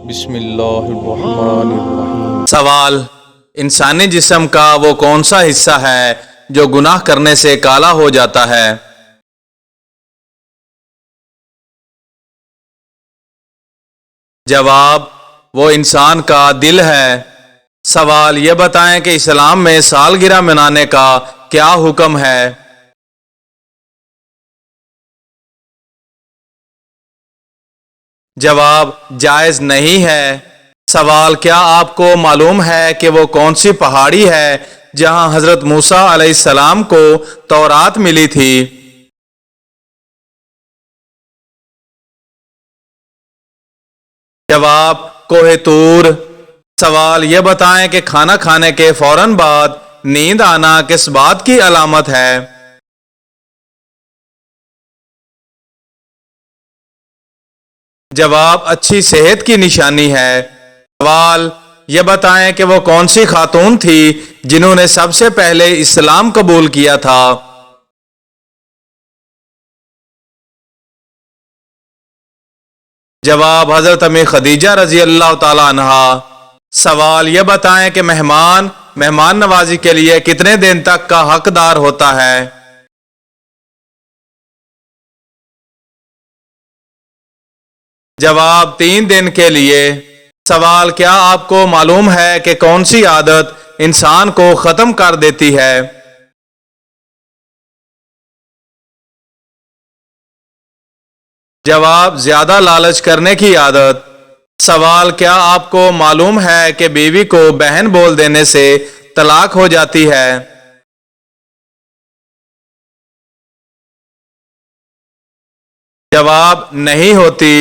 بسم اللہ الرحمن الرحیم۔ سوال: انسانی جسم کا وہ کون سا حصہ ہے جو گناہ کرنے سے کالا ہو جاتا ہے؟ جواب: وہ انسان کا دل ہے۔ سوال: یہ بتائیں کہ اسلام میں سالگرہ منانے کا کیا حکم ہے؟ جواب: جائز نہیں ہے۔ سوال: کیا آپ کو معلوم ہے کہ وہ کون سی پہاڑی ہے جہاں حضرت موسیٰ علیہ السلام کو تورات ملی تھی؟ جواب: کوہ طور۔ سوال: یہ بتائیں کہ کھانا کھانے کے فوراً بعد نیند آنا کس بات کی علامت ہے؟ جواب: اچھی صحت کی نشانی ہے۔ سوال: یہ بتائیں کہ وہ کون سی خاتون تھی جنہوں نے سب سے پہلے اسلام قبول کیا تھا؟ جواب: حضرت امی خدیجہ رضی اللہ تعالی عنہ۔ سوال: یہ بتائیں کہ مہمان نوازی کے لیے کتنے دن تک کا حقدار ہوتا ہے؟ جواب: 3 دن کے لیے۔ سوال: کیا آپ کو معلوم ہے کہ کون سی عادت انسان کو ختم کر دیتی ہے؟ جواب: زیادہ لالچ کرنے کی عادت۔ سوال: کیا آپ کو معلوم ہے کہ بیوی کو بہن بول دینے سے طلاق ہو جاتی ہے؟ جواب: نہیں ہوتی۔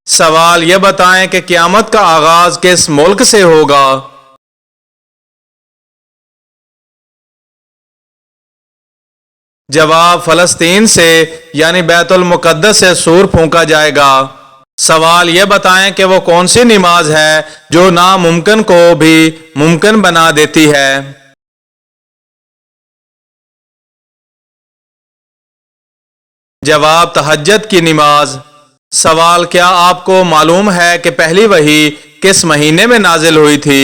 سوال: یہ بتائیں کہ قیامت کا آغاز کس ملک سے ہوگا؟ جواب: فلسطین سے، یعنی بیت المقدس سے سور پھونکا جائے گا۔ سوال: یہ بتائیں کہ وہ کون سی نماز ہے جو ناممکن کو بھی ممکن بنا دیتی ہے؟ جواب: تہجد کی نماز۔ سوال: کیا آپ کو معلوم ہے کہ پہلی وحی کس مہینے میں نازل ہوئی تھی؟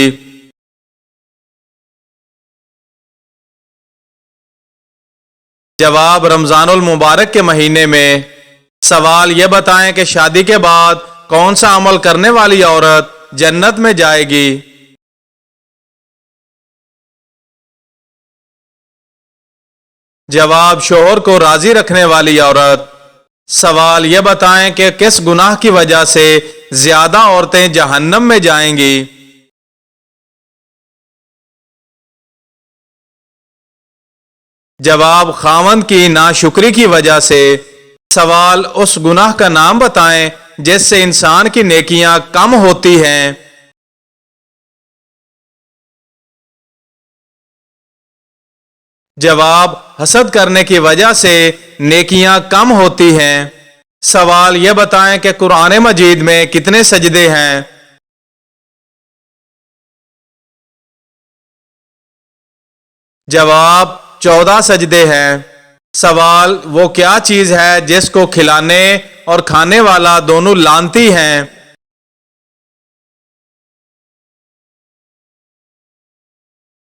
جواب: رمضان المبارک کے مہینے میں۔ سوال: یہ بتائیں کہ شادی کے بعد کون سا عمل کرنے والی عورت جنت میں جائے گی؟ جواب: شوہر کو راضی رکھنے والی عورت۔ سوال: یہ بتائیں کہ کس گناہ کی وجہ سے زیادہ عورتیں جہنم میں جائیں گی؟ جواب: خاوند کی ناشکری کی وجہ سے۔ سوال: اس گناہ کا نام بتائیں جس سے انسان کی نیکیاں کم ہوتی ہیں۔ جواب: حسد کرنے کی وجہ سے نیکیاں کم ہوتی ہیں۔ سوال: یہ بتائیں کہ قرآن مجید میں کتنے سجدے ہیں؟ جواب: 14 سجدے ہیں۔ سوال: وہ کیا چیز ہے جس کو کھلانے اور کھانے والا دونوں لعنتی ہیں؟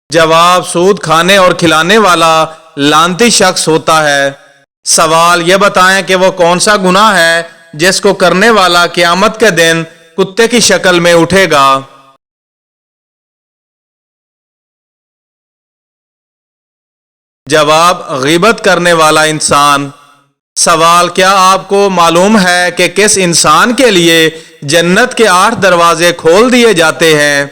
جواب: سود کھانے اور کھلانے والا لعنتی شخص ہوتا ہے۔ سوال: یہ بتائیں کہ وہ کون سا گناہ ہے جس کو کرنے والا قیامت کے دن کتے کی شکل میں اٹھے گا؟ جواب: غیبت کرنے والا انسان۔ سوال: کیا آپ کو معلوم ہے کہ کس انسان کے لیے جنت کے 8 دروازے کھول دیے جاتے ہیں؟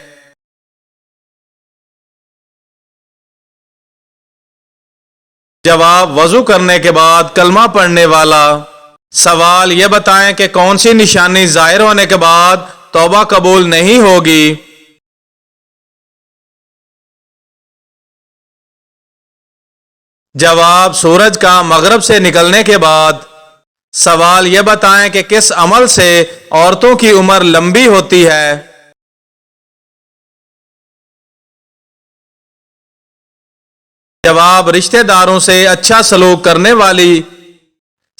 جواب: وضو کرنے کے بعد کلمہ پڑھنے والا۔ سوال: یہ بتائیں کہ کون سی نشانی ظاہر ہونے کے بعد توبہ قبول نہیں ہوگی؟ جواب: سورج کا مغرب سے نکلنے کے بعد۔ سوال: یہ بتائیں کہ کس عمل سے عورتوں کی عمر لمبی ہوتی ہے؟ جواب: رشتہ داروں سے اچھا سلوک کرنے والی۔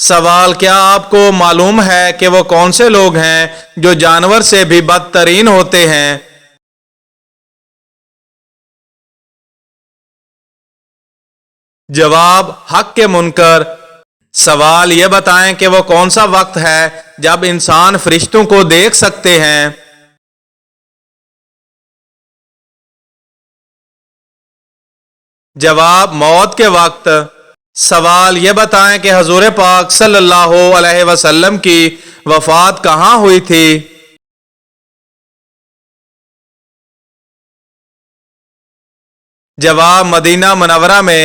سوال: کیا آپ کو معلوم ہے کہ وہ کون سے لوگ ہیں جو جانور سے بھی بدترین ہوتے ہیں؟ جواب: حق کے منکر۔ سوال: یہ بتائیں کہ وہ کون سا وقت ہے جب انسان فرشتوں کو دیکھ سکتے ہیں؟ جواب: موت کے وقت۔ سوال: یہ بتائیں کہ حضور پاک صلی اللہ علیہ وسلم کی وفات کہاں ہوئی تھی؟ جواب: مدینہ منورہ میں۔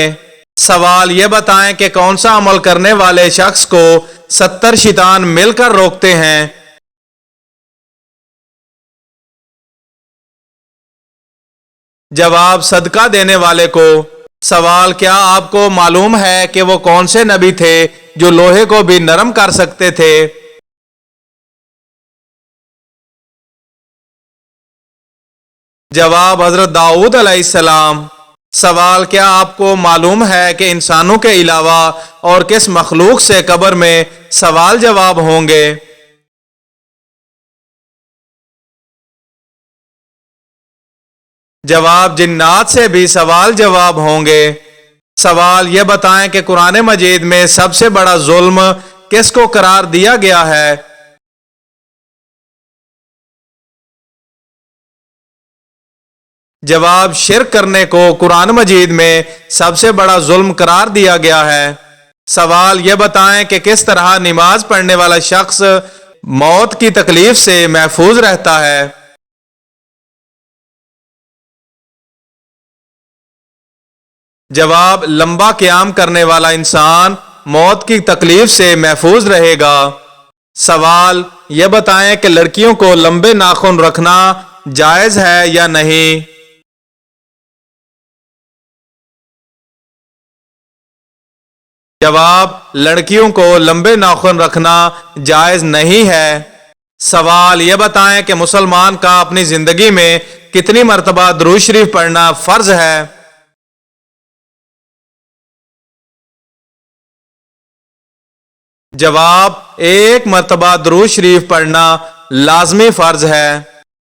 سوال: یہ بتائیں کہ کون سا عمل کرنے والے شخص کو 70 شیطان مل کر روکتے ہیں؟ جواب: صدقہ دینے والے کو۔ سوال: کیا آپ کو معلوم ہے کہ وہ کون سے نبی تھے جو لوہے کو بھی نرم کر سکتے تھے؟ جواب: حضرت داؤد علیہ السلام۔ سوال: کیا آپ کو معلوم ہے کہ انسانوں کے علاوہ اور کس مخلوق سے قبر میں سوال جواب ہوں گے؟ جواب: جنات سے بھی سوال جواب ہوں گے۔ سوال: یہ بتائیں کہ قرآن مجید میں سب سے بڑا ظلم کس کو قرار دیا گیا ہے؟ جواب: شرک کرنے کو قرآن مجید میں سب سے بڑا ظلم قرار دیا گیا ہے۔ سوال: یہ بتائیں کہ کس طرح نماز پڑھنے والا شخص موت کی تکلیف سے محفوظ رہتا ہے؟ جواب: لمبا قیام کرنے والا انسان موت کی تکلیف سے محفوظ رہے گا۔ سوال: یہ بتائیں کہ لڑکیوں کو لمبے ناخن رکھنا جائز ہے یا نہیں؟ جواب: لڑکیوں کو لمبے ناخن رکھنا جائز نہیں ہے۔ سوال: یہ بتائیں کہ مسلمان کا اپنی زندگی میں کتنی مرتبہ درود شریف پڑھنا فرض ہے؟ جواب: ایک مرتبہ درود شریف پڑھنا لازمی فرض ہے۔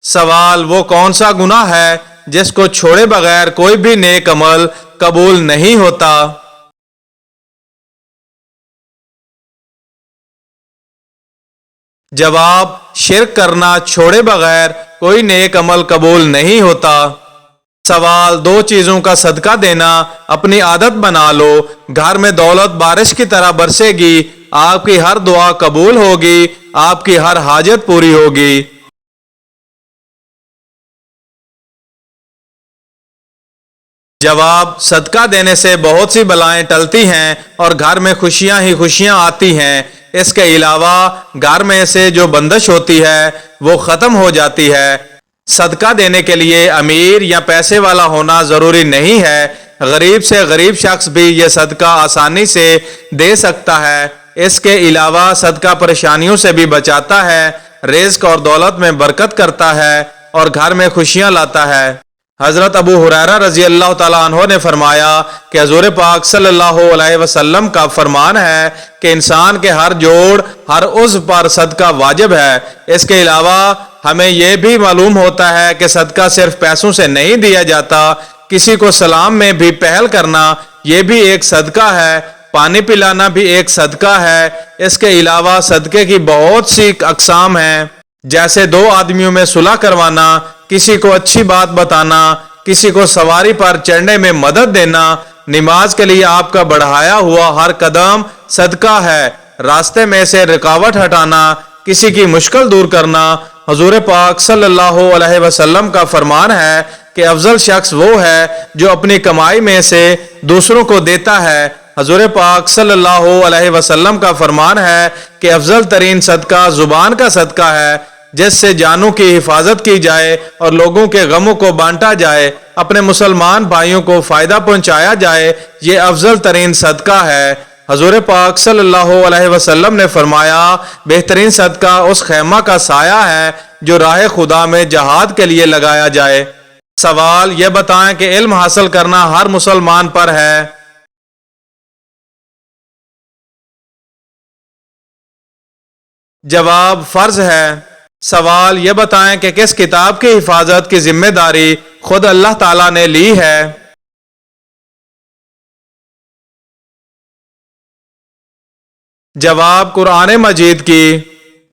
سوال: وہ کون سا گناہ ہے جس کو چھوڑے بغیر کوئی بھی نیک عمل قبول نہیں ہوتا؟ جواب: شرک کرنا چھوڑے بغیر کوئی نیک عمل قبول نہیں ہوتا۔ سوال: دو چیزوں کا صدقہ دینا اپنی عادت بنا لو، گھر میں دولت بارش کی طرح برسے گی، آپ کی ہر دعا قبول ہوگی، آپ کی ہر حاجت پوری ہوگی۔ جواب: صدقہ دینے سے بہت سی بلائیں ٹلتی ہیں اور گھر میں خوشیاں ہی خوشیاں آتی ہیں۔ اس کے علاوہ گھر میں سے جو بندش ہوتی ہے وہ ختم ہو جاتی ہے۔ صدقہ دینے کے لیے امیر یا پیسے والا ہونا ضروری نہیں ہے، غریب سے غریب شخص بھی یہ صدقہ آسانی سے دے سکتا ہے۔ اس کے علاوہ صدقہ پریشانیوں سے بھی بچاتا ہے، رزق اور دولت میں برکت کرتا ہے اور گھر میں خوشیاں لاتا ہے۔ حضرت ابو ہریرہ رضی اللہ تعالیٰ عنہ نے فرمایا کہ حضور پاک صلی اللہ علیہ وسلم کا فرمان ہے کہ انسان کے ہر جوڑ، ہر عضو پر صدقہ واجب ہے۔ اس کے علاوہ ہمیں یہ بھی معلوم ہوتا ہے کہ صدقہ صرف پیسوں سے نہیں دیا جاتا، کسی کو سلام میں بھی پہل کرنا یہ بھی ایک صدقہ ہے، پانی پلانا بھی ایک صدقہ ہے۔ اس کے علاوہ صدقے کی بہت سی اقسام ہیں، جیسے دو آدمیوں میں صلح کروانا، کسی کو اچھی بات بتانا، کسی کو سواری پر چڑھنے میں مدد دینا۔ نماز کے لیے آپ کا بڑھایا ہوا ہر قدم صدقہ ہے۔ راستے میں سے رکاوٹ ہٹانا، کسی کی مشکل دور کرنا۔ حضور پاک صلی اللہ علیہ وسلم کا فرمان ہے کہ افضل شخص وہ ہے جو اپنی کمائی میں سے دوسروں کو دیتا ہے۔ حضور پاک صلی اللہ علیہ وسلم کا فرمان ہے کہ افضل ترین صدقہ زبان کا صدقہ ہے، جس سے جانوں کی حفاظت کی جائے اور لوگوں کے غموں کو بانٹا جائے، اپنے مسلمان بھائیوں کو فائدہ پہنچایا جائے، یہ افضل ترین صدقہ ہے۔ حضور پاک صلی اللہ علیہ وسلم نے فرمایا، بہترین صدقہ اس خیمہ کا سایہ ہے جو راہ خدا میں جہاد کے لیے لگایا جائے۔ سوال: یہ بتائیں کہ علم حاصل کرنا ہر مسلمان پر ہے؟ جواب فرض ہے۔ سوال یہ بتائیں کہ کس کتاب کی حفاظت کی ذمہ داری خود اللہ تعالیٰ نے لی ہے؟ جواب قرآن مجید کی۔